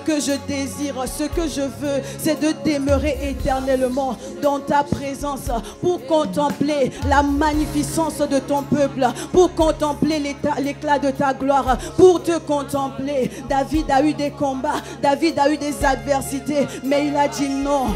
que je désire, ce que je veux, c'est de demeurer éternellement dans ta présence pour contempler la magnificence de ton peuple, pour contempler l'éclat de ta gloire, pour te contempler. David a eu des combats, David a eu des adversités, mais il a dit non.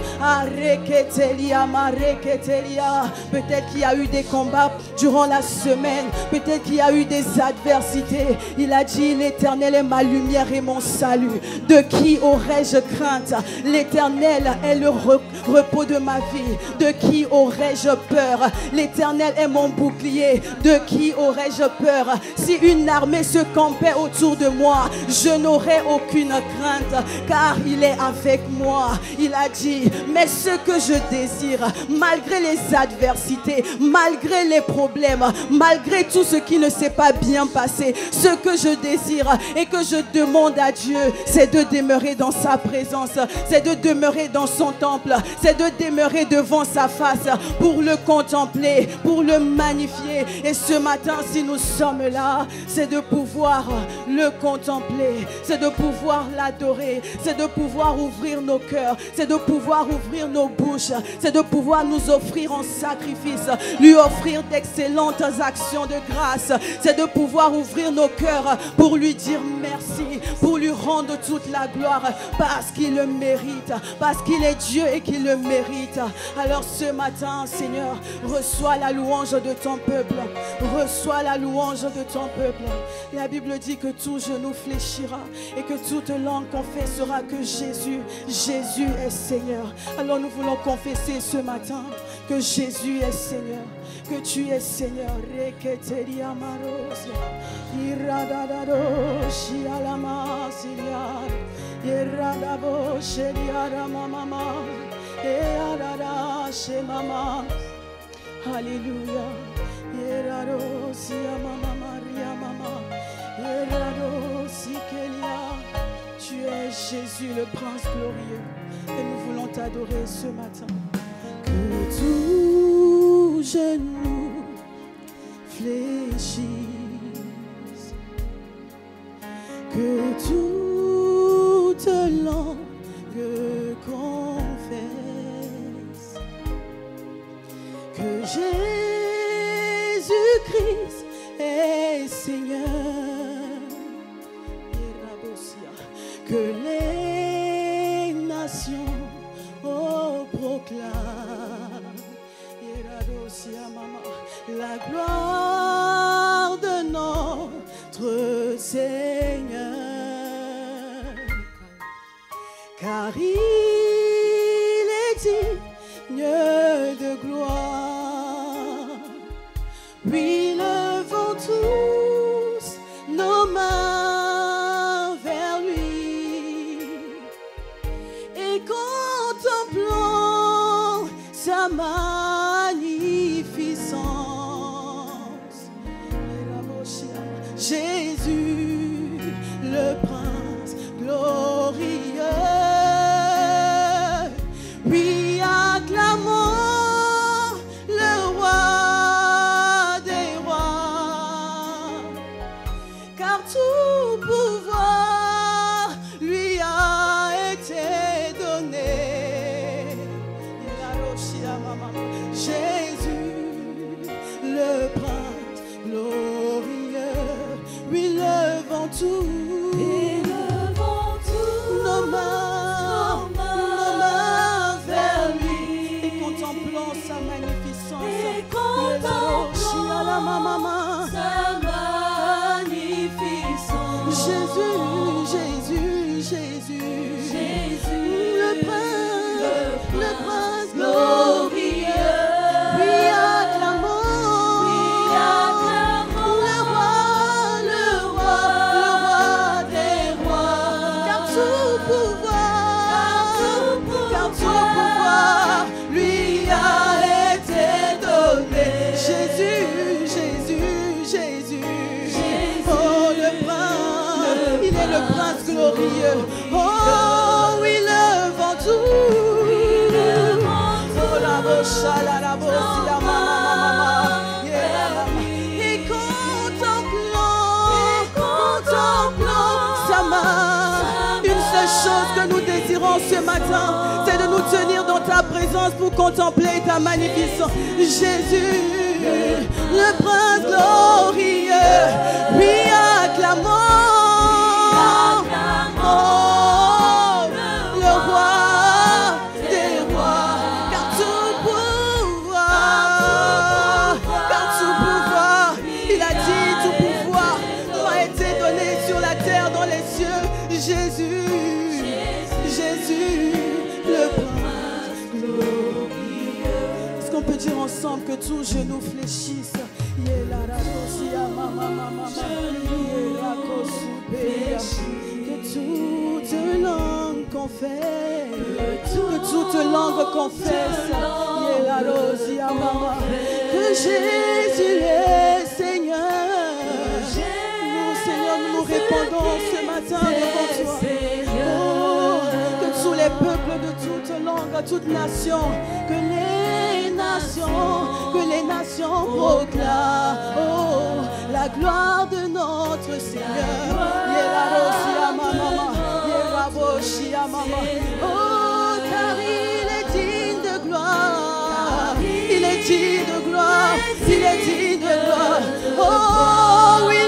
Peut-être qu'il y a eu des combats durant la semaine, peut-être qu'il y a eu des adversités. Il a dit l'Éternel est ma lumière et mon salut. De qui aurais-je crainte? L'Éternel est le repos de ma vie. De qui aurais-je peur? L'Éternel est mon bouclier. De qui aurais-je peur? Si une armée se campait autour de moi, je n'aurais aucune crainte, car il est avec moi. Il a dit, mais ce que je désire, malgré les adversités, malgré les problèmes, malgré tout ce qui ne s'est pas bien passé, ce que je désire et que je demande à Dieu, c'est de demeurer dans sa présence, c'est de demeurer dans son temple, c'est de demeurer devant sa face pour le contempler, pour le magnifier. Et ce matin, si nous sommes là, c'est de pouvoir le contempler, c'est de pouvoir l'adorer, c'est de pouvoir ouvrir nos cœurs, c'est de pouvoir ouvrir nos bouches, c'est de pouvoir nous offrir en sacrifice, lui offrir d'excellentes actions de grâce, c'est de pouvoir ouvrir nos cœurs pour lui dire merci, pour lui rendre toute la gloire, parce qu'il le mérite, parce qu'il est Dieu et qu'il le mérite. Alors ce matin, Seigneur, reçois la louange de ton peuple, reçois la louange de ton peuple. La Bible dit que tout genou fléchira et que toute langue confessera que Jésus est Seigneur. Alors nous voulons confesser ce matin que Jésus est Seigneur, que tu es Seigneur. Alléluia. Tu es Jésus le prince glorieux et nous voulons t'adorer ce matin. Que tout genou fléchisse, que toute langue confesse que Jésus-Christ est Seigneur. Que les nations proclament la gloire de notre Seigneur, car il est digne de gloire. Oui, levons tous nos mains vers lui et contemplons sa magnificence. Jésus, le prince glorieux. Oui, acclamons le roi des rois, car tout pouvoir lui a été donné. Jésus, le prince glorieux. Oui, levons tous nos mains vers lui et contemplons sa magnificence. Jésus, le prince glorieux. Oui, acclamons le roi des rois, car tout pouvoir lui a été donné. Jésus, oh le prince, il est le prince glorieux. Oh oui, levons tout. Et contemplons sa main. Une seule chose chose que nous désirons ce matin, c'est de nous tenir dans ta présence pour contempler ta magnificence. Jésus, le prince glorieux, lui acclamons. Oh, le roi des rois, car tout pouvoir, il a dit tout pouvoir m'a été donné sur la terre, dans les cieux. Jésus, Jésus, le prince glorieux. Est-ce qu'on peut dire ensemble que tous genoux fléchissent? Que toute langue confesse, que toute langue confesse que Jésus est Seigneur. Nous, Seigneur, nous répondons ce matin devant toi. Oh, que tous les peuples de toute langue, toute nation, que les nations proclament, oh, la gloire de notre Seigneur. Oh, car il est digne de gloire, il est digne de gloire, il est digne de gloire. Oh, oui,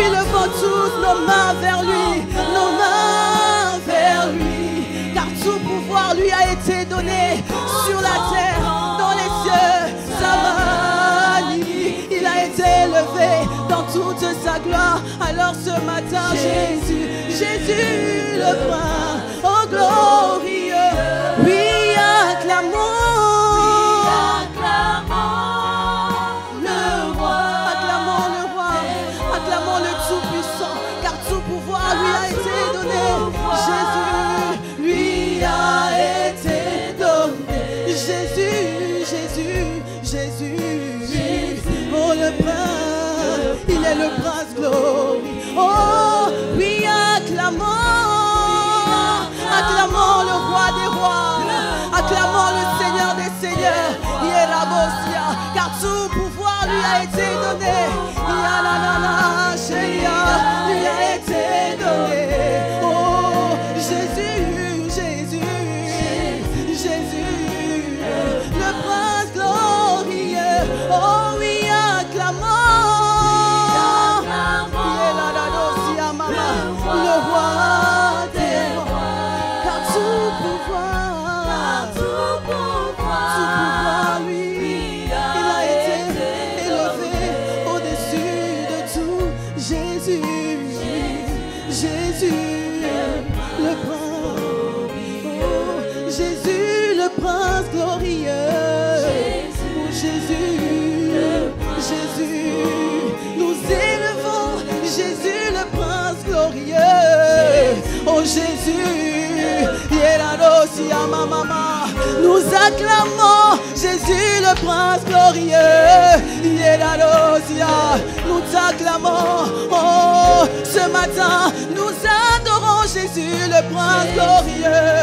levons tous nos mains vers lui, nos mains vers lui, car tout pouvoir lui a été donné sur la terre, dans les cieux. Sa magnifique, il a été élevé dans toute sa gloire. Alors ce matin, Jésus, Jésus le prince, oh glorieux, oui, acclamons le roi, acclamons le tout-puissant, car tout pouvoir lui a été donné. Jésus, lui a été donné. Jésus, Jésus, Jésus, oh le prince, il est le prince glorieux. Oh, oui, acclamons le roi des rois, acclamons le Seigneur des seigneurs, car tout pouvoir lui a été donné, lui a été donné. Oh, Jésus, Jésus, Jésus, le prince glorieux. Oh oui, acclamons le roi des rois, car tout pouvoir lui, il a été élevé au-dessus de tout. Jésus, Jésus, le prince, oh, Jésus, le prince glorieux. Oh, Jésus, Jésus, nous élevons Jésus, le prince glorieux. Oh Jésus, nous acclamons Jésus, le prince glorieux. Nous t'acclamons. Oh, ce matin, nous adorons Jésus, le prince glorieux.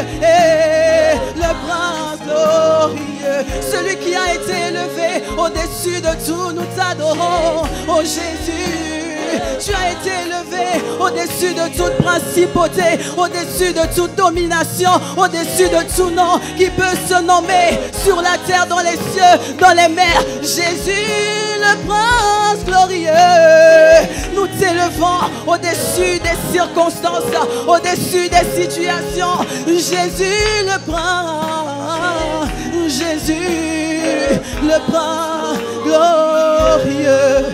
Le prince glorieux, celui qui a été élevé au-dessus de tout, nous t'adorons. Oh Jésus, tu as été élevé au-dessus de toute principauté, au-dessus de toute domination, au-dessus de tout nom qui peut se nommer sur la terre, dans les cieux, dans les mers. Jésus, le prince glorieux, nous t'élevons au-dessus des circonstances, au-dessus des situations. Jésus, le prince, Jésus, le prince glorieux.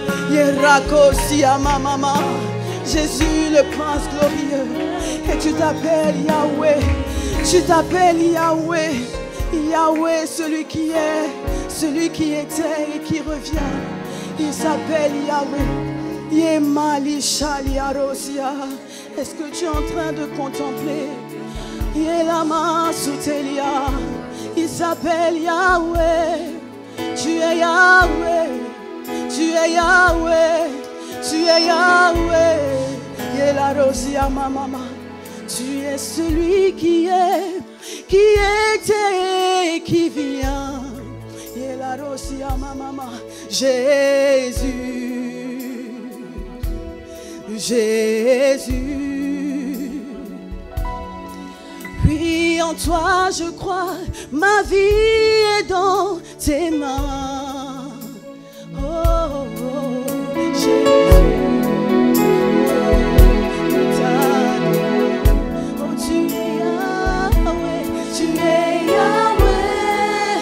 Jésus, le prince glorieux. Et tu t'appelles Yahweh, tu t'appelles Yahweh, Yahweh, celui qui est, celui qui était et qui revient. Il s'appelle Yahweh. Est-ce que tu es en train de contempler? Il s'appelle Yahweh. Tu es Yahweh, tu es Yahweh, tu es Yahweh. Tu es celui qui est, qui était et qui vient. Jésus, Jésus, en toi je crois, ma vie est dans tes mains. Oh, oh, oh, Jésus, nous t'adorons. Oh, tu es Yahweh, tu es Yahweh,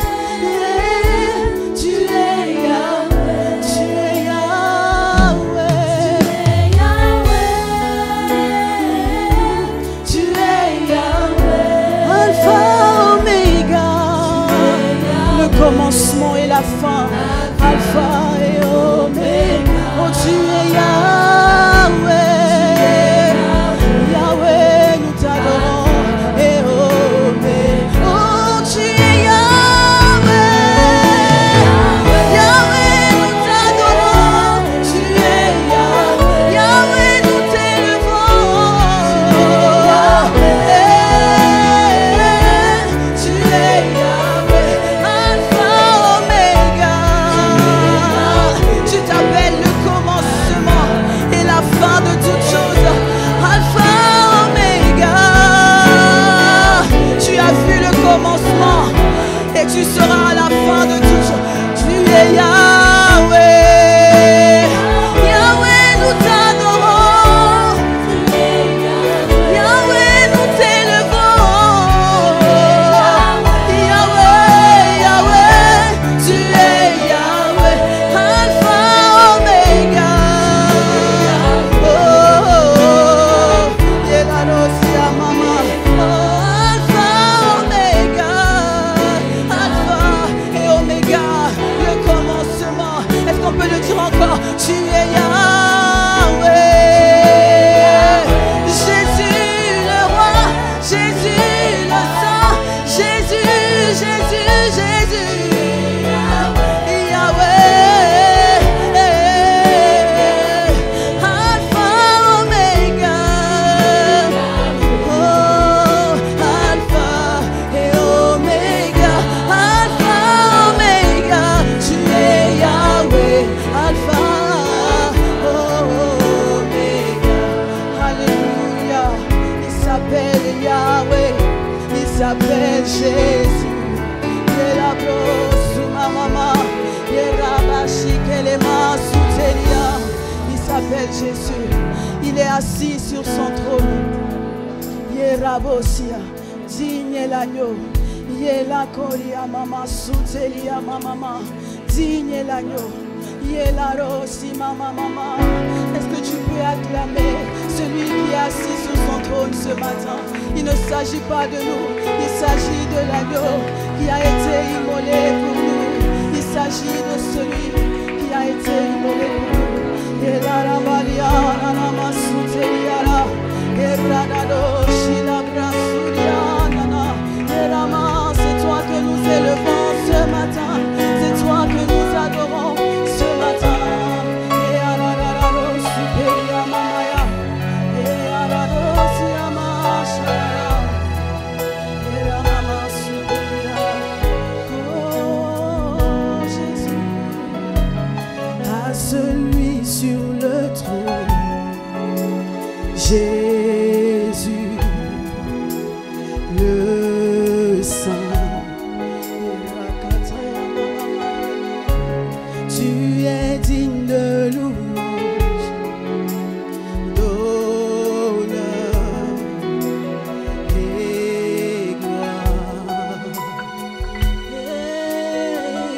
tu es Yahweh, tu es Yahweh, tu es Yahweh, Alpha, Oméga, le commencement et la fin, Alpha et Oméga. Oh, tu es Yahweh, Yahweh, nous t'adorons. Et Oméga, oh, tu es Yahweh, Yahweh, nous t'adorons. Tu es Yahweh, Yahweh, nous t'élevons. Tu es Yahweh, Alpha, Oméga. Tu t'appelles le commencement et la fin de toutes choses. Alpha, Oméga. Tu as vu le commencement et tu seras à la fin de toutes choses. Tu es Yahweh, Yahweh, nous t'adorons. Yahweh, nous t'élevons. Yahweh, Yahweh, tu es Yahweh, Alpha, Oméga. Oh, oh, oh, Yelarosia, Mama. Oh, Alpha, Oméga, Alpha et Oméga, le commencement. Est-ce qu'on peut le dire encore? Tu es Yahweh, Jésus le roi, Jésus le saint, Jésus, Jésus, Jésus, Yahweh, Alpha, Oméga, oh, Alpha et Oméga, Alpha, Oméga, tu es Yahweh, Alpha, oh, Oméga, alléluia, il s'appelle Yahweh, il s'appelle Jésus. Il s'appelle Jésus. Il est assis sur son trône. Yerabosia, digne l'agneau. Yelakoria mama soutelia mama. Digne l'agneau. Yelarosi mama mama. Est-ce que tu peux acclamer celui qui est assis sur son trône ce matin? Il ne s'agit pas de nous, il s'agit de l'agneau qui a été immolé pour nous. Il s'agit de celui qui a été immolé pour nous. Et la rabalia, la ramasuteliara, et radado, shila brasuria, nana, et rama, c'est toi que nous élevons ce matin, c'est toi que nous adorons ce matin. Et aradado, superia mamaya, et arado, siama, shara, et rama, superia. Oh Jésus, à celui sur le trône, Jésus, le Saint. Tu es digne de louange, d'honneur et gloire. Et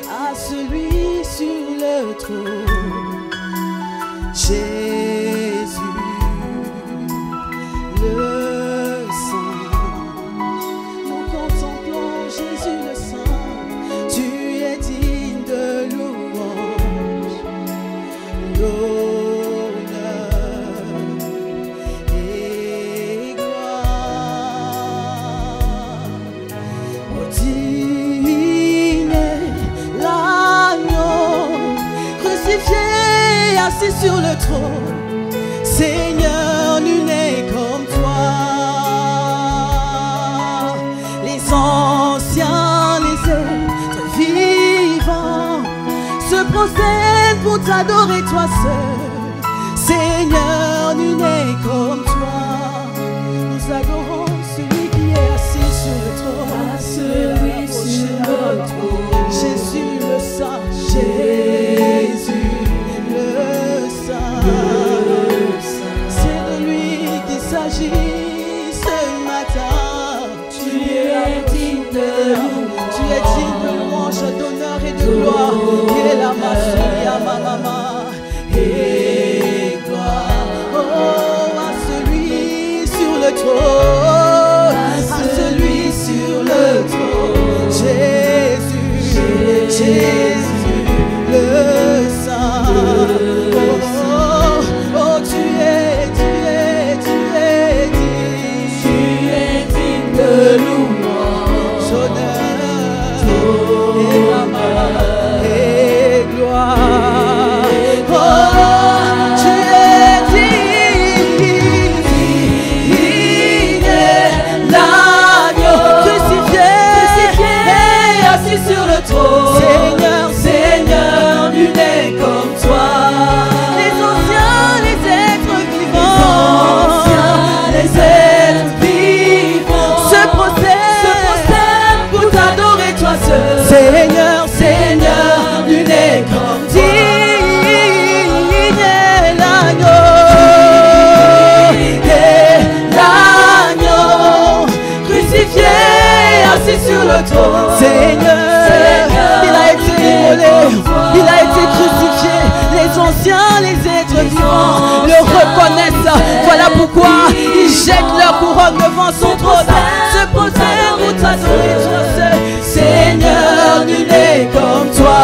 à celui sur le trône, Jésus, le Saint. Nous contemplons Jésus le Saint. Tu es digne de louange, d'honneur et gloire. Oh, digne l'agneau crucifié, assis sur le trône. Seigneur, nul n'est comme toi. Les anciens, les êtres vivants se prosternent pour t'adorer toi seul. Seigneur, nul n'est comme toi. Nous adorons celui qui est agis ce matin. Tu es digne de louange. Tu es digne de louange, d'honneur et de gloire. Et la massouria ma maman. Et gloire, oh, à celui sur le trône, à celui sur le trône, Jésus, Jésus, le Saint. Oh, tu es digne de louange, honneur et gloire. Oh, tu es digne, l'agneau crucifié et assis sur le trône. Seigneur, Seigneur, nul n'est comme toi. Les anciens, les êtres vivants, les êtres vivants se prosternent pour t'adorer toi seul. Seigneur, Seigneur, nul n'est comme toi. Sur le trône, Seigneur, il a été immolé, il a été crucifié. Les anciens, les êtres vivants le reconnaissent. Voilà pourquoi ils jettent leur couronne devant son trône, se prosternent pour t'adorer toi seul. Seigneur, nul n'est comme toi.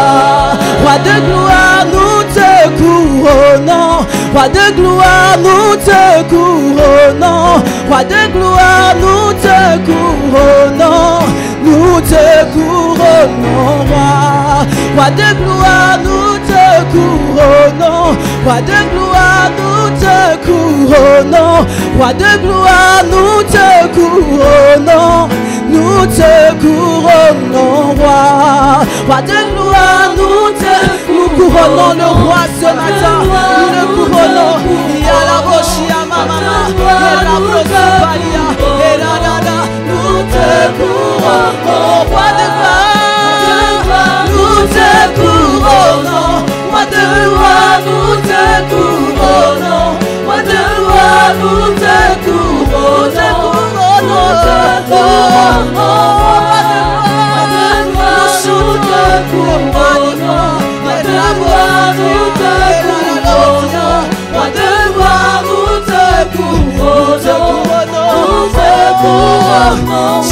Roi de gloire, nous te couronnons. Roi de gloire, nous te couronnons. Roi de gloire, nous te couronnons. Nous te couronnons, roi. Roi de gloire, nous te couronnons. Roi de gloire, nous te couronnons. Roi de gloire, nous te couronnons. Nous te couronnons, roi. Roi de gloire, nous couronnons le roi ce matin. Nous le couronnons. Il y a la roche, il y a ma maman. Il y a la roche, et la dada. Nous te couronnons, roi de gloire. Nous te couronnons, roi de gloire. Nous te couronnons, roi de gloire. Nous te couronnons, nous te couronnons, roi de gloire. Nous chantons pour roi de gloire. Roi de gloire, nous te couronnons, roi de gloire. Nous te couronnons, nous te couronnons.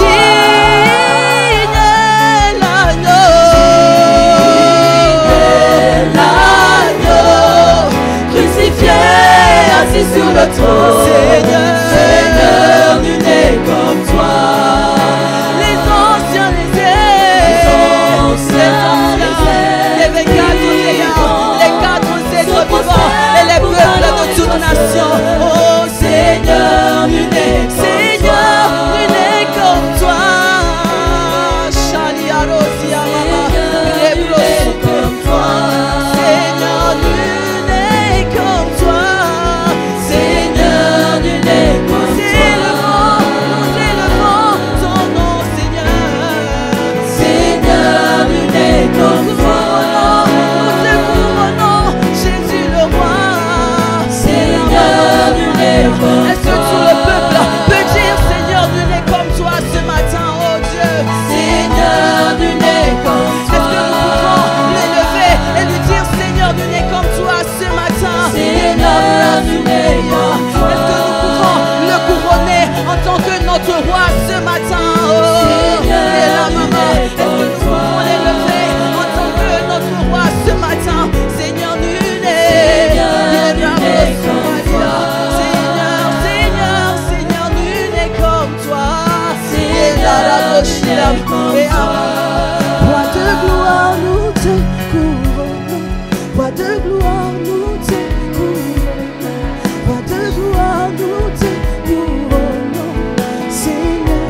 Sur le trône, Seigneur, Seigneur, nul n'est comme toi. Les anciens, les quatre êtres vivants et les peuples de toute nation. Oh Seigneur, nul n'est comme toi. Shaliarosia mama, Rebrosu comme toi. Seigneur, nul n'est comme toi. Est-ce que tout le peuple peut dire Seigneur, nul n'est comme toi ce matin, oh Dieu? Seigneur, nul n'est comme toi. Est-ce que nous pouvons l'élever et lui dire Seigneur, nul n'est comme toi ce matin? Seigneur, nul n'est comme toi. Est-ce que nous pouvons le couronner en tant que notre roi ce matin, oh Seigneur, et la maman? Est-ce que nous pouvons l'élever en tant que notre roi ce matin? Seigneur, nul n'est comme toi. Roi de gloire, nous te couronnons. Roi de gloire, nous te couronnons. Roi de gloire, nous te couronnons. Seigneur,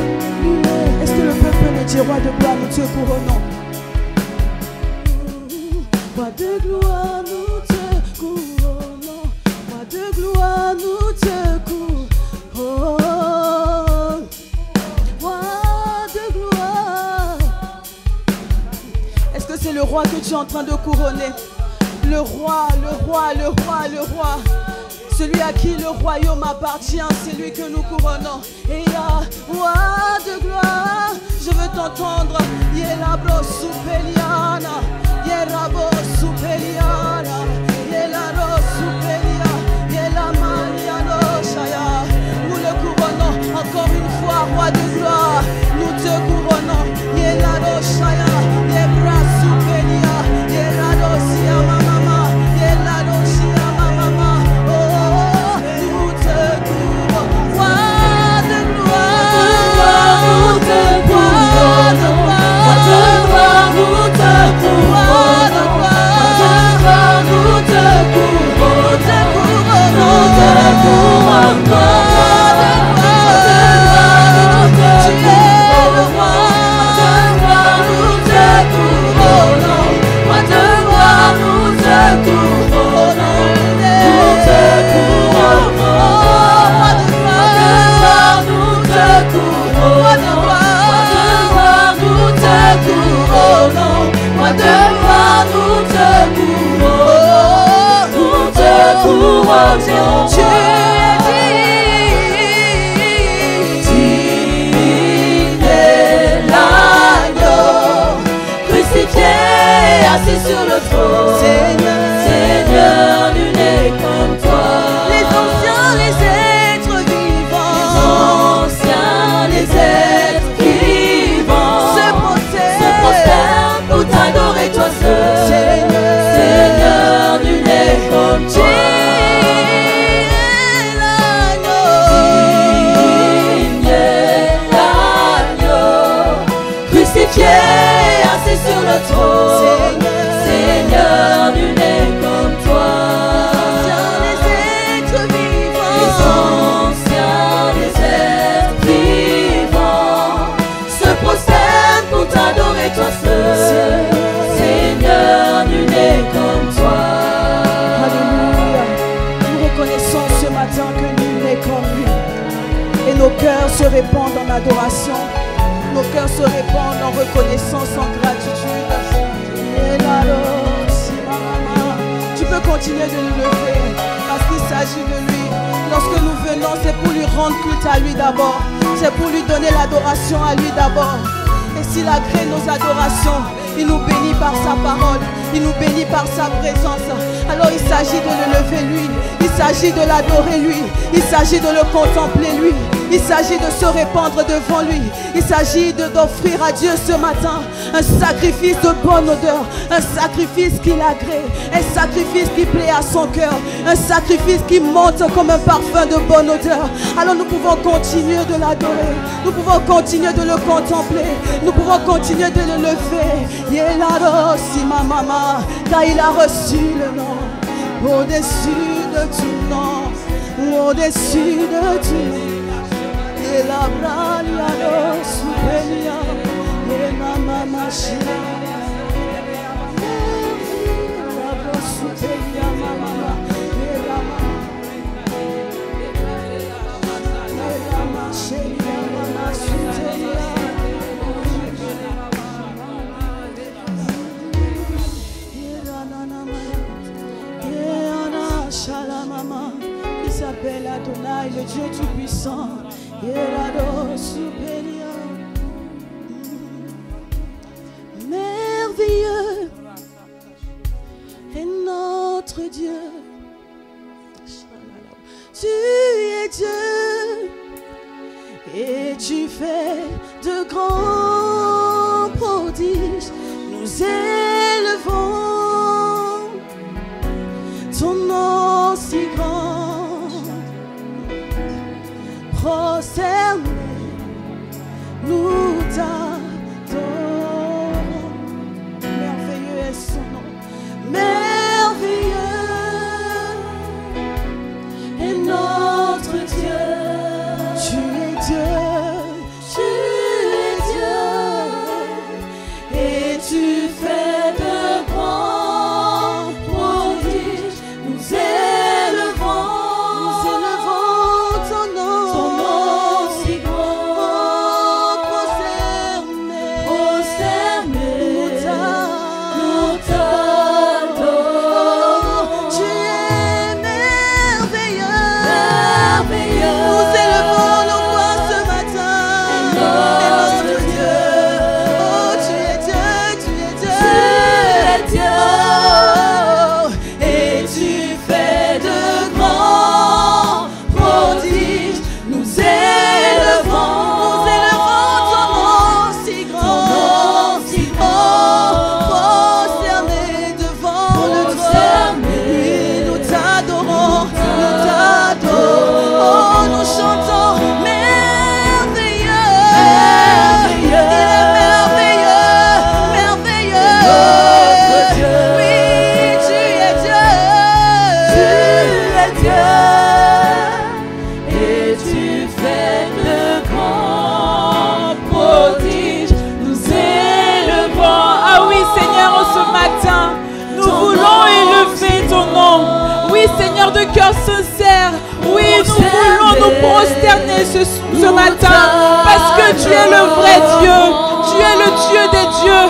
est-ce que le peuple peut dire Roi de gloire, nous te couronnons? Roi de gloire, nous te couronnons. Roi de gloire, nous te couronnons. C'est le roi que tu es en train de couronner. Le roi, le roi, le roi, le roi. Celui à qui le royaume appartient, c'est lui que nous couronnons. Et roi de gloire, je veux t'entendre. Yelabro supeliana, Yerabo supeliana, Yelaro supelia, Yelamaniano shaya. Nous le couronnons encore une fois, roi de gloire. Nous te couronnons. Yelaro shaya, Yebra supelia, Yelaro siama mama, Yelaro siama mama. Tu es l'agneau crucifié, assis sur le trône. Seigneur, nul n'est comme toi. Les anciens, les êtres vivants, les êtres vivants se prosternent pour t'adorer toi seul. Seigneur, nul n'est comme toi. Assis sur le trône, Seigneur, nul n'est comme toi. Les êtres vivants, les anciens, les êtres vivants se prosternent pour t'adorer toi seul. Seigneur, nul n'est comme toi. Alléluia. Nous reconnaissons ce matin que nul n'est comme lui. Et nos cœurs se répandent en adoration. Nos cœurs se répandent en reconnaissance, en gratitude. Tu peux continuer de nous lever parce qu'il s'agit de lui. Lorsque nous venons, c'est pour lui rendre culte à lui d'abord. C'est pour lui donner l'adoration à lui d'abord. Et s'il agrée nos adorations, il nous bénit par sa parole, il nous bénit par sa présence. Alors il s'agit de le lever lui, il s'agit de l'adorer lui, il s'agit de le contempler lui. Il s'agit de se répandre devant lui. Il s'agit d'offrir à Dieu ce matin un sacrifice de bonne odeur, un sacrifice qui l'agrée, un sacrifice qui plaît à son cœur, un sacrifice qui monte comme un parfum de bonne odeur. Alors nous pouvons continuer de l'adorer, nous pouvons continuer de le contempler, nous pouvons continuer de le lever. Yelaro si ma maman, car il a reçu le nom au-dessus de tout nom, au-dessus de tout. Et la bralia do supelia, et mama machina, la do supelia mama, et la machina mama supelia, et la nana et ana shala mama, il s'appelle Adonai, le Dieu tout-puissant. Merveilleux est notre Dieu. Tu es Dieu et tu fais de grands prodiges. Nous élevons ton nom si grand. Prosternés, nous t'adorons. Merveilleux est son nom. Merveilleux est notre Dieu. Tu es Dieu, tu es Dieu, et tu fais de grands prodiges. Nous élevons ton nom tu fais de grands prodiges, nous élevons. Ah oui, Seigneur, ce matin, nous voulons élever ton nom. Oui, Seigneur, de cœur sincère. Oui, nous voulons nous prosterner ce matin parce que tu es le vrai Dieu. Tu es le Dieu des dieux.